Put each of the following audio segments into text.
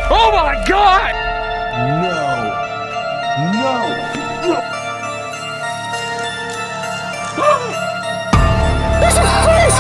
Oh my God! No. No. There's a face!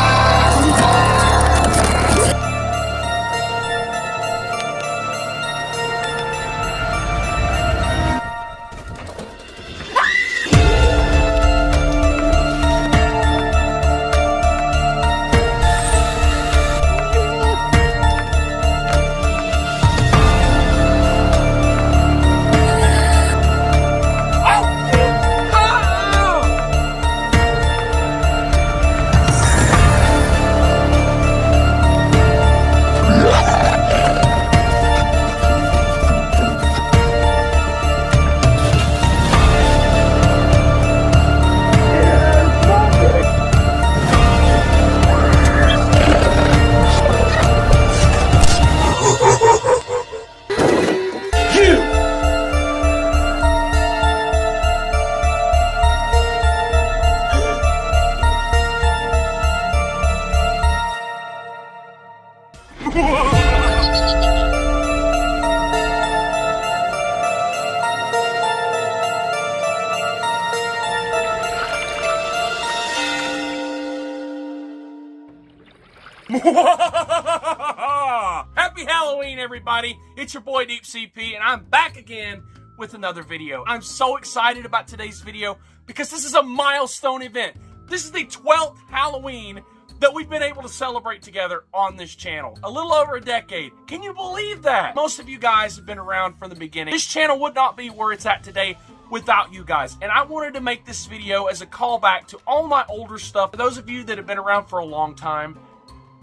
Happy Halloween, everybody. It's your boy Deep CP, and I'm back again with another video. I'm so excited about today's video because this is a milestone event. This is the 12th Halloween that we've been able to celebrate together on this channel. A little over a decade. Can you believe that? Most of you guys have been around from the beginning. This channel would not be where it's at today without you guys. And I wanted to make this video as a callback to all my older stuff. For those of you that have been around for a long time,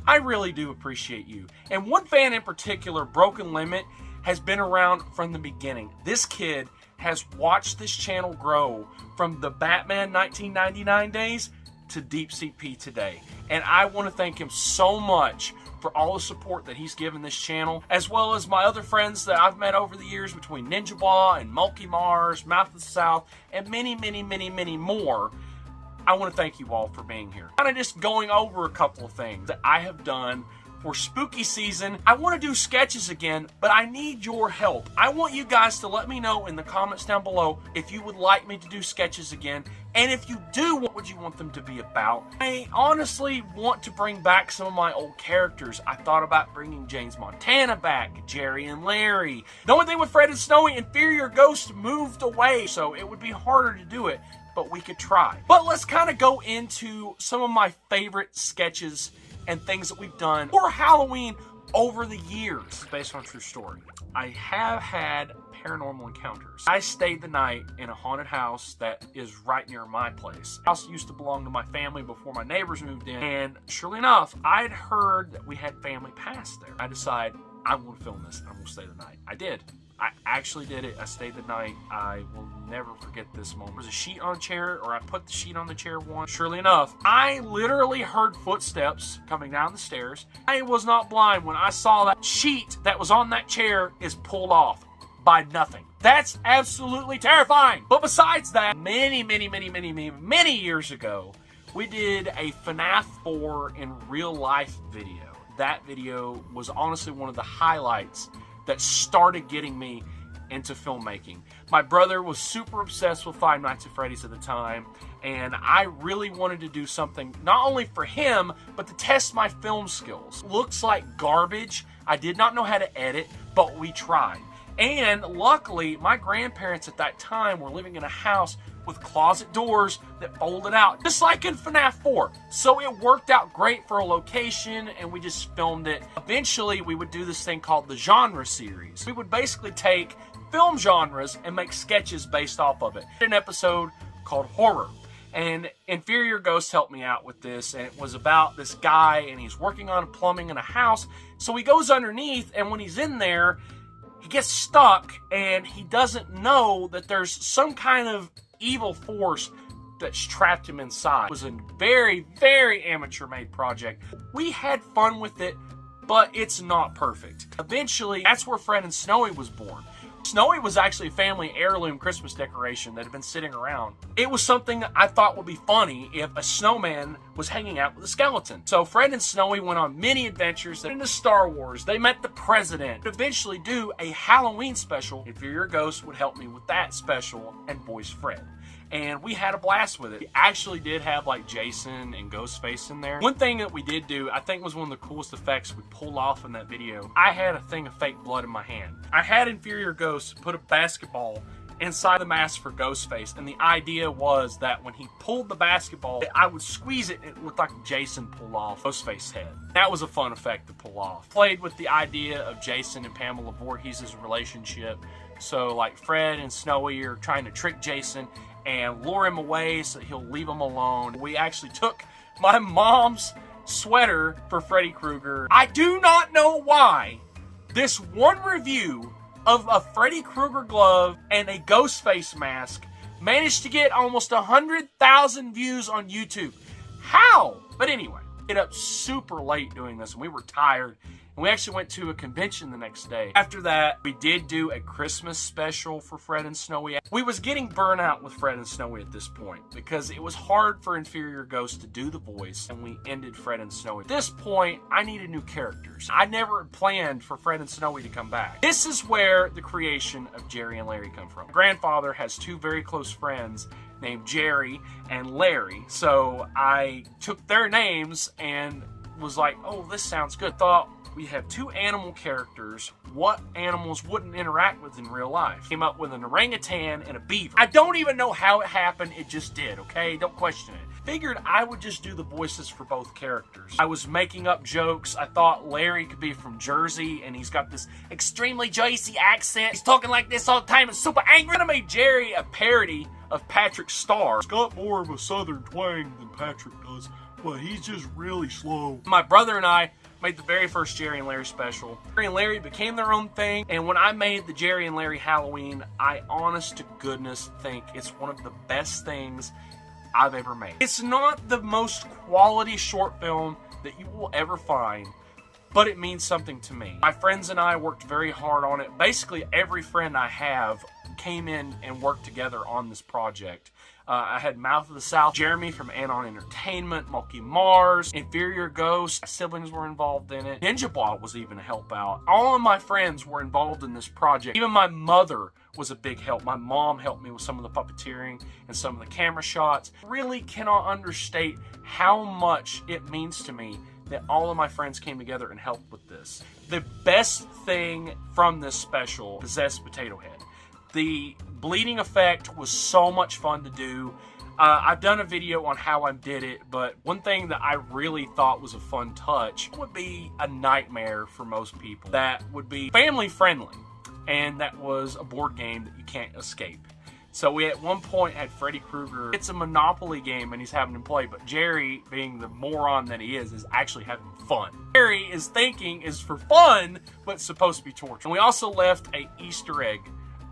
I really do appreciate you. And one fan in particular, Broken Limit, has been around from the beginning. This kid has watched this channel grow from the Batman 1999 days to Deep CP today. And I want to thank him so much for all the support that he's given this channel, as well as my other friends that I've met over the years between Ninja Ball and Mulky Mars, Mouth of the South, and many, many, many, many more. I want to thank you all for being here. Kind of just going over a couple of things that I have done for spooky season. I want to do sketches again, but I need your help. I want you guys to let me know in the comments down below if you would like me to do sketches again. And if you do, what would you want them to be about? I honestly want to bring back some of my old characters. I thought about bringing James Montana back, Jerry and Larry. The only thing with Fred and Snowy, Inferior Ghost moved away, so it would be harder to do it, but we could try. But let's kind of go into some of my favorite sketches and things that we've done for Halloween over the years. This is based on a true story. I have had paranormal encounters. I stayed the night in a haunted house that is right near my place. The house used to belong to my family before my neighbors moved in, and surely enough, I'd heard that we had family pass there. I decided I want to film this and I'm going to stay the night. I did. I actually did it. I stayed the night. I will never forget this moment. There was a sheet on a chair, or I put the sheet on the chair once. Surely enough, I literally heard footsteps coming down the stairs. I was not blind when I saw that sheet that was on that chair is pulled off by nothing. That's absolutely terrifying. But besides that, many years ago, we did a FNAF 4 in real life video. That video was honestly one of the highlights that started getting me into filmmaking. My brother was super obsessed with Five Nights at Freddy's at the time, and I really wanted to do something not only for him, but to test my film skills. Looks like garbage. I did not know how to edit, but we tried. And luckily, my grandparents at that time were living in a house with closet doors that folded out, just like in FNAF 4. So it worked out great for a location, and we just filmed it. Eventually, we would do this thing called the genre series. We would basically take film genres and make sketches based off of it. An episode called Horror. And Inferior Ghost helped me out with this, and it was about this guy, and he's working on plumbing in a house. So he goes underneath, and when he's in there, he gets stuck, and he doesn't know that there's some kind of evil force that's trapped him inside. It was a very, very amateur-made project. We had fun with it, but it's not perfect. Eventually, that's where Fred and Snowy was born. Snowy was actually a family heirloom Christmas decoration that had been sitting around. It was something that I thought would be funny if a snowman was hanging out with a skeleton. So Fred and Snowy went on many adventures into Star Wars. They met the president. Eventually do a Halloween special. Inferior Ghost would help me with that special, and Boys Fred. And we had a blast with it. We actually did have like Jason and Ghostface in there. One thing that we did do, I think was one of the coolest effects we pulled off in that video. I had a thing of fake blood in my hand. I had Inferior Ghost put a basketball inside the mask for Ghostface, and the idea was that when he pulled the basketball, I would squeeze it and it looked like Jason pulled off Ghostface's head. That was a fun effect to pull off. Played with the idea of Jason and Pamela Voorhees' relationship. So like Fred and Snowy are trying to trick Jason and lure him away so that he'll leave them alone. We actually took my mom's sweater for Freddy Krueger. I do not know why this one review of a Freddy Krueger glove and a Ghostface mask managed to get almost 100,000 views on YouTube. How? But anyway, get up super late doing this, and we were tired. And we actually went to a convention the next day. After that, we did do a Christmas special for Fred and Snowy. We was getting burnt out with Fred and Snowy at this point because it was hard for Inferior Ghost to do the voice, and we ended Fred and Snowy. At this point, I needed new characters. I never planned for Fred and Snowy to come back. This is where the creation of Jerry and Larry come from. My grandfather has two very close friends named Jerry and Larry, so I took their names and was like, oh, this sounds good. Thought, we have two animal characters. What animals wouldn't interact with in real life? Came up with an orangutan and a beaver. I don't even know how it happened. It just did, okay? Don't question it. Figured I would just do the voices for both characters. I was making up jokes. I thought Larry could be from Jersey, and he's got this extremely Jersey accent. He's talking like this all the time and super angry. I made Jerry a parody of Patrick Star. He's got more of a southern twang than Patrick does, but he's just really slow. My brother and I made the very first Jerry and Larry special. Jerry and Larry became their own thing, and when I made the Jerry and Larry Halloween, I honest to goodness think it's one of the best things I've ever made. It's not the most quality short film that you will ever find, but it means something to me. My friends and I worked very hard on it. Basically, every friend I have came in and worked together on this project. I had Mouth of the South, Jeremy from Anon Entertainment, Mulky Mars, Inferior Ghost, siblings were involved in it. Ninja Bot was even a help out. All of my friends were involved in this project. Even my mother was a big help. My mom helped me with some of the puppeteering and some of the camera shots. Really cannot understate how much it means to me that all of my friends came together and helped with this. The best thing from this special, Possessed Potato Head. The bleeding effect was so much fun to do. I've done a video on how I did it, but one thing that I really thought was a fun touch would be a nightmare for most people that would be family friendly, and that was a board game that you can't escape. So we at one point had Freddy Krueger. It's a Monopoly game and he's having to play, but Jerry, being the moron that he is actually having fun. Jerry is thinking is for fun, but it's supposed to be torture. And we also left a Easter egg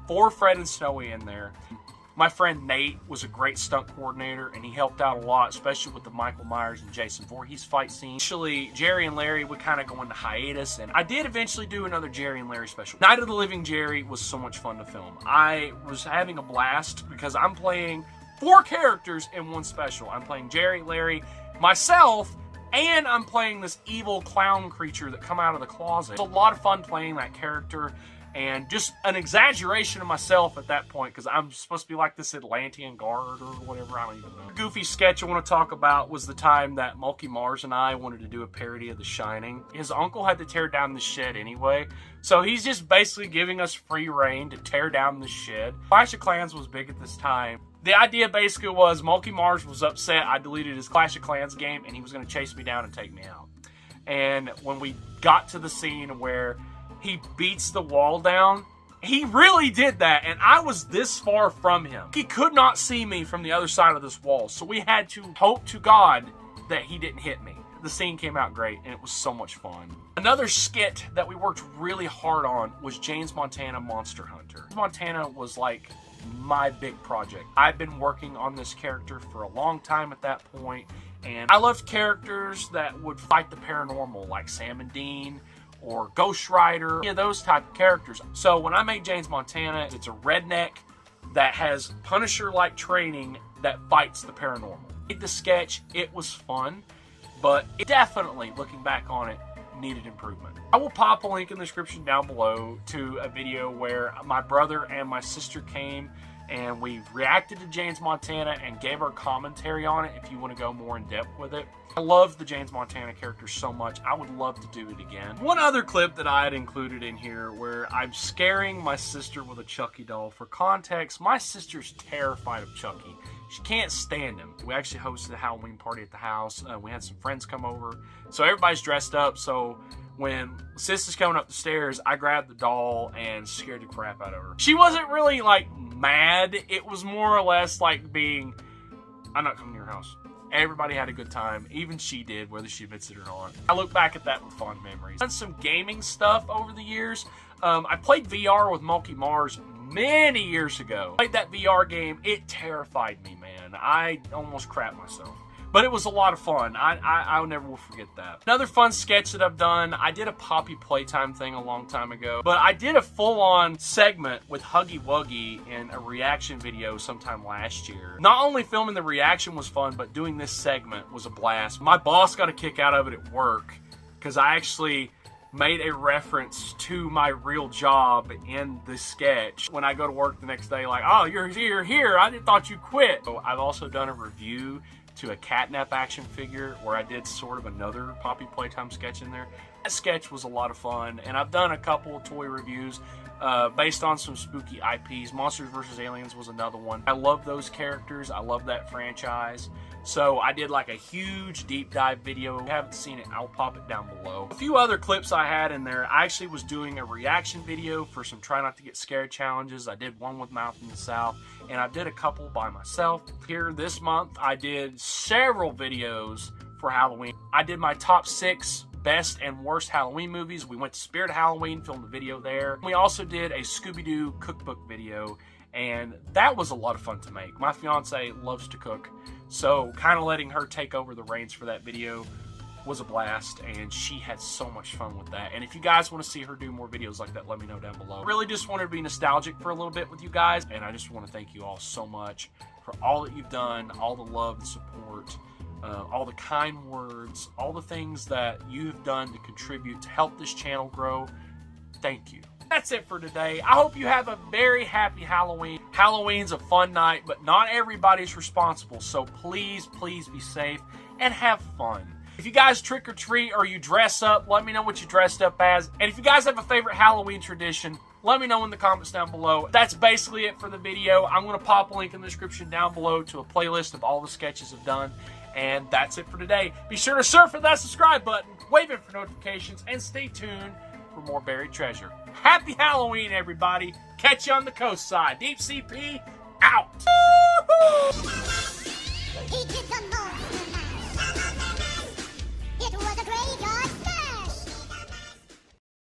for Fred and Snowy in there. My friend Nate was a great stunt coordinator, and he helped out a lot, especially with the Michael Myers and Jason Voorhees fight scene. Actually, Jerry and Larry would kind of go into hiatus, and I did eventually do another Jerry and Larry special. Night of the Living Jerry was so much fun to film. I was having a blast because I'm playing 4 characters in one special. I'm playing Jerry, Larry, myself, and I'm playing this evil clown creature that come out of the closet. It's a lot of fun playing that character. And just an exaggeration of myself at that point, because I'm supposed to be like this Atlantean guard or whatever, I don't even know. The goofy sketch I want to talk about was the time that Mulky Mars and I wanted to do a parody of The Shining. His uncle had to tear down the shed anyway, so he's just basically giving us free reign to tear down the shed. Clash of Clans was big at this time. The idea basically was Mulky Mars was upset I deleted his Clash of Clans game, and he was going to chase me down and take me out. And when we got to the scene where he beats the wall down, he really did that, and I was this far from him. He could not see me from the other side of this wall, so we had to hope to God that he didn't hit me. The scene came out great, and it was so much fun. Another skit that we worked really hard on was James Montana Monster Hunter. Montana was like my big project. I've been working on this character for a long time at that point, and I loved characters that would fight the paranormal, like Sam and Dean, or Ghost Rider, any of those type of characters. So when I made James Montana, it's a redneck that has Punisher-like training that fights the paranormal. The sketch, it was fun, but it definitely, looking back on it, needed improvement. I will pop a link in the description down below to a video where my brother and my sister came and we reacted to James Montana and gave our commentary on it if you want to go more in depth with it. I love the James Montana character so much, I would love to do it again. One other clip that I had included in here where I'm scaring my sister with a Chucky doll. For context, my sister's terrified of Chucky. She can't stand him. We actually hosted a Halloween party at the house. We had some friends come over. So everybody's dressed up. So when sis is coming up the stairs, I grabbed the doll and scared the crap out of her. She wasn't really like mad. It was more or less like being, I'm not coming to your house. Everybody had a good time. Even she did, whether she admits it or not. I look back at that with fond memories. I've done some gaming stuff over the years. I played VR with Monkey Mars many years ago. Played that VR game. It terrified me, man. I almost crapped myself. But it was a lot of fun. I'll never will forget that. Another fun sketch that I've done, I did a Poppy Playtime thing a long time ago. But I did a full-on segment with Huggy Wuggy in a reaction video sometime last year. Not only filming the reaction was fun, but doing this segment was a blast. My boss got a kick out of it at work because I actually made a reference to my real job in the sketch. When I go to work the next day, like, oh, you're here. I thought you quit. So I've also done a review to a catnap action figure where I did sort of another Poppy Playtime sketch in there. That sketch was a lot of fun, and I've done a couple of toy reviews based on some spooky IPs. Monsters vs. Aliens was another one. I love those characters. I love that franchise. So I did like a huge deep dive video. If you haven't seen it, I'll pop it down below. A few other clips I had in there. I actually was doing a reaction video for some Try Not to Get Scared challenges. I did one with Mouth in the South, and I did a couple by myself. Here this month, I did several videos for Halloween. I did my top 6 best and worst Halloween movies. We went to Spirit Halloween, filmed a video there. We also did a Scooby-Doo cookbook video, and that was a lot of fun to make. My fiance loves to cook, so kind of letting her take over the reins for that video was a blast, and she had so much fun with that. And if you guys want to see her do more videos like that, let me know down below. Really just wanted to be nostalgic for a little bit with you guys, and I just want to thank you all so much for all that you've done, all the love and support, all the kind words, all the things that you've done to contribute to help this channel grow. Thank you. That's it for today. I hope you have a very happy Halloween. Halloween's a fun night, but not everybody's responsible. So please, please be safe and have fun. If you guys trick or treat or you dress up, let me know what you dressed up as. And if you guys have a favorite Halloween tradition, let me know in the comments down below. That's basically it for the video. I'm going to pop a link in the description down below to a playlist of all the sketches I've done. And that's it for today. Be sure to surf for that subscribe button, wave it for notifications, and stay tuned for more buried treasure. Happy Halloween, everybody. Catch you on the coast side. Deep CP, out.